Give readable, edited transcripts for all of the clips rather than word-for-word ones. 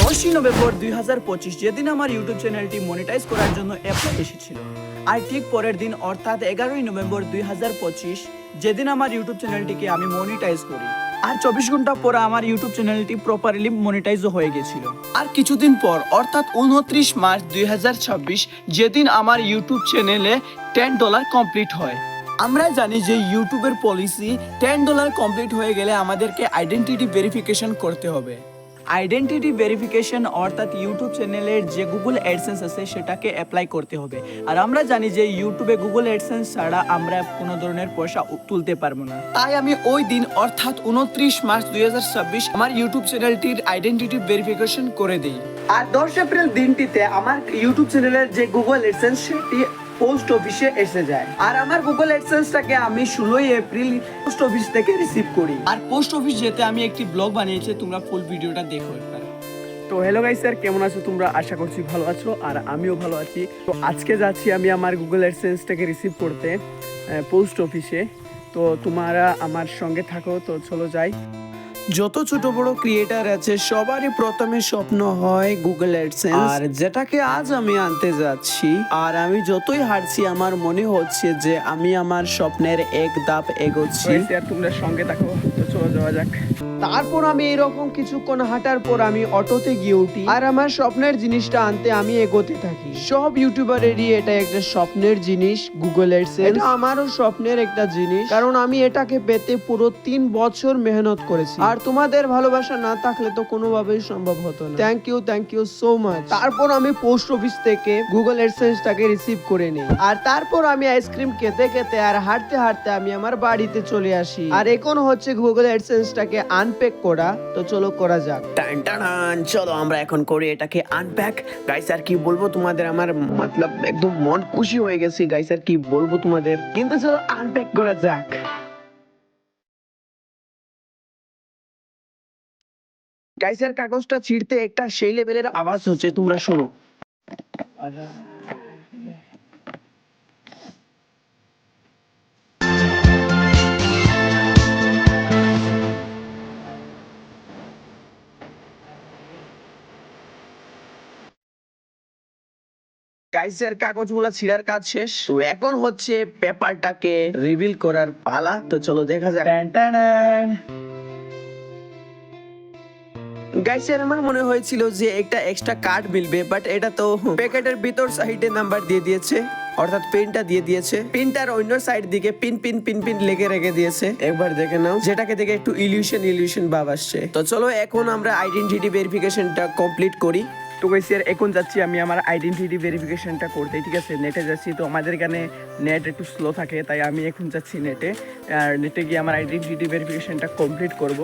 10 November 2025 যেদিন আমার YouTube চ্যানেলটি মনিটাইজ করার জন্য অ্যাপ্লাই এসেছিল, আর ঠিক পরের দিন অর্থাৎ 11 নভেম্বর 2025 যেদিন আমার ইউটিউব চ্যানেলটিকে আমি মনিটাইজ করি, আর 24 ঘন্টা পর আমার ইউটিউব চ্যানেলটি প্রপারলি মনিটাইজও হয়ে গেছিল। আর কিছুদিন পর অর্থাৎ 29 মার্চ 2026 যেদিন আমার ইউটিউব চ্যানেলে $10 কমপ্লিট হয়। আমরা জানি যে ইউটিউবের পলিসি $10 কমপ্লিট হয়ে গেলে আমাদেরকে আইডেন্টিটি ভেরিফিকেশন করতে হবে। আইডেন্টিটি ভেরিফিকেশন অর্থাৎ ইউটিউব চ্যানেলের যে গুগল অ্যাডসেন্স আছে সেটাকে অ্যাপ্লাই করতে হবে। আর আমরা জানি যে ইউটিউবে গুগল অ্যাডসেন্স ছাড়া আমরা কোনো ধরনের পয়সা তুলতে পারবো না। তাই আমি ওই দিন অর্থাৎ 29 মার্চ 2026 আমার ইউটিউব চ্যানেলটির আইডেন্টিটি ভেরিফিকেশন করে দিই। আর 10 এপ্রিল দিনটিতে আমার ইউটিউব চ্যানেলের যে গুগল অ্যাডসেন্স সেটি পোস্ট অফিসে এসে যায়। আর আমার গুগল অ্যাডসেন্সটাকে আমি 16 এপ্রিল পোস্ট অফিস থেকে রিসিভ করি। আর পোস্ট অফিস যেতে আমি একটি ব্লগ বানিয়েছি, তোমরা ফুল ভিডিওটা দেখো একবার। তো হ্যালো গাইস স্যার, কেমন আছো তোমরা? আশা করছি ভালো আছো, আর আমিও ভালো আছি। তো আজকে যাচ্ছি আমি আমার গুগল অ্যাডসেন্সটাকে রিসিভ করতে পোস্ট অফিসে। তো তোমরা আমার সঙ্গে থাকো, তো চলো যাই। যত ছোট বড় ক্রিয়েটার আছে সবারই প্রথমে স্বপ্ন হয় গুগল অ্যাডসেন্স, আর যেটাকে আজ আমি আনতে যাচ্ছি। আর আমি যতই হাঁটছি আমার মনে হচ্ছে যে আমি আমার স্বপ্নের এক ধাপ এগোচ্ছি। স্যার তোমরা সঙ্গে থাকো, তো চলো যাওয়া যাক। তারপর আমি এরকম কিছুক্ষণ হাঁটার পর আমি অটোতে গিয়ে উঠি, আর আমার স্বপ্নের জিনিসটা আনতে আমি এগোতে থাকি। সব ইউটিউবারেরই এটা একটা স্বপ্নের জিনিস গুগল অ্যাডসেন্স। এটা আমারও স্বপ্নের একটা জিনিস, কারণ আমি এটাকে পেতে পুরো 3 বছর মেহনত করেছি। আর তোমাদের ভালোবাসা না থাকলে তো কোনোভাবেই সম্ভব হতো না। Thank you so much. তারপর আমি পোস্ট অফিস থেকে গুগল অ্যাডসেন্সটাকে রিসিভ করে নিই। আর তারপর আমি আইসক্রিম খেতে খেতে আর হাঁটতে হাঁটতে আমি আমার বাড়িতে চলে আসি। আর এখন হচ্ছে গুগল অ্যাডসেন্সটাকে আনপ্যাক করা। তো চলো করা যাক। চলো আমরা এখন করি এটাকে আনপ্যাক। গাইস আর কি বলবো তোমাদের, আমার মতলব একদম মন খুশি হয়ে গেছে গাইস, আর কি বলবো তোমাদের, কিন্তু চলো আনপ্যাক করা যাক। গাইসের কাগজটা ছিঁড়তে একটা সেই লেভেলের আওয়াজ হচ্ছে, তোমরা শোনো। গাইসের কাগজগুলো ছিঁড়ার কাজ শেষ, তো এখন হচ্ছে পেপারটাকে রিভিল করার পালা। তো চলো দেখা যাক। গাইসের আমার মনে হয়েছিল যে একটা এক্সট্রা কার্ড মিলবে, বাট এটা তো প্যাকেটের ভিতর সাইডে নাম্বার দিয়ে দিয়েছে, অর্থাৎ পিনটা দিয়ে দিয়েছে। পিনটার অন্য সাইড দিকে পিন পিন পিন পিন লেগে রেখে দিয়েছে। একবার দেখে নাও, যেটাকে দেখে একটু ইলিউশন ভাব আসছে। তো চলো এখন আমরা আইডেন্টিটি ভেরিফিকেশনটা কমপ্লিট করি। তো গাইস স্যার এখন যাচ্ছি আমি আমার আইডেন্টিটি ভেরিফিকেশনটা করতে, ঠিক আছে? নেটে যাচ্ছি, তো আমাদের এখানে নেট একটু স্লো থাকে, তাই আমি এখন যাচ্ছি নেটে। আর নেটে গিয়ে আমার আইডেন্টিটি ভেরিফিকেশনটা কমপ্লিট করব।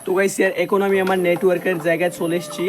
তো গাইস স্যার এখন আমি আমার নেটওয়ার্কের জায়গায় চলে এসেছি,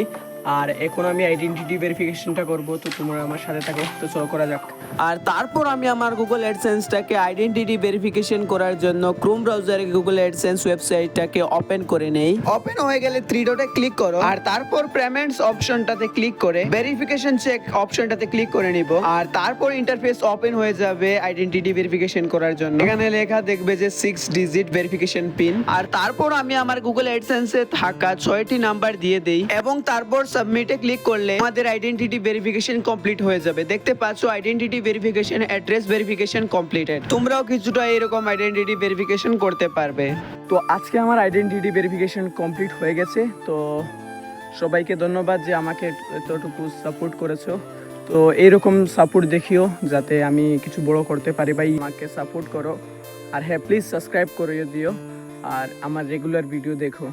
আর এখন আমি আইডেন্টিটি ভেরিফিকেশনটা করব। তো তোমরা আমার সাথে থাকো, তো চলো করা যাক। আর তারপর আমি আমার গুগল অ্যাডসেন্সটাকে আইডেন্টিটি ভেরিফিকেশন করার জন্য ক্রোম ব্রাউজারে গুগল অ্যাডসেন্স ওয়েবসাইটটাকে ওপেন করে নেই। ওপেন হয়ে গেলে 3 ডটে ক্লিক করো, আর তারপর পেমেন্টস অপশনটাতে ক্লিক করে ভেরিফিকেশন চেক অপশনটাতে ক্লিক করে নিব। আর তারপর ইন্টারফেস ওপেন হয়ে যাবে আইডেন্টিটি ভেরিফিকেশন করার জন্য। এখানে লেখা দেখবে যে 6 ডিজিট ভেরিফিকেশন পিন। আর তারপর আমি আমার গুগল অ্যাডসেন্সে থাকা 6টি নাম্বার দিয়ে দেই, এবং তারপর সাবমিটে ক্লিক করলে আমাদের আইডেন্টিটি ভেরিফিকেশন কমপ্লিট হয়ে যাবে। দেখতে পাচ্ছ identity verification, address verification completed. তোমরাও কিছুটা এরকম আইডেন্টিটি ভেরিফিকেশন করতে পারবে। তো আজকে আমার আইডেন্টিটি ভেরিফিকেশন কমপ্লিট হয়ে গেছে। তো সবাইকে ধন্যবাদ যে আমাকে এতটুকু সাপোর্ট করেছো। তো এইরকম সাপোর্ট দেখিও যাতে আমি কিছু বড় করতে পারি, ভাই আমাকে সাপোর্ট করো। আর হ্যাঁ, প্লিজ সাবস্ক্রাইব করে দিও, আর আমার রেগুলার ভিডিও দেখো।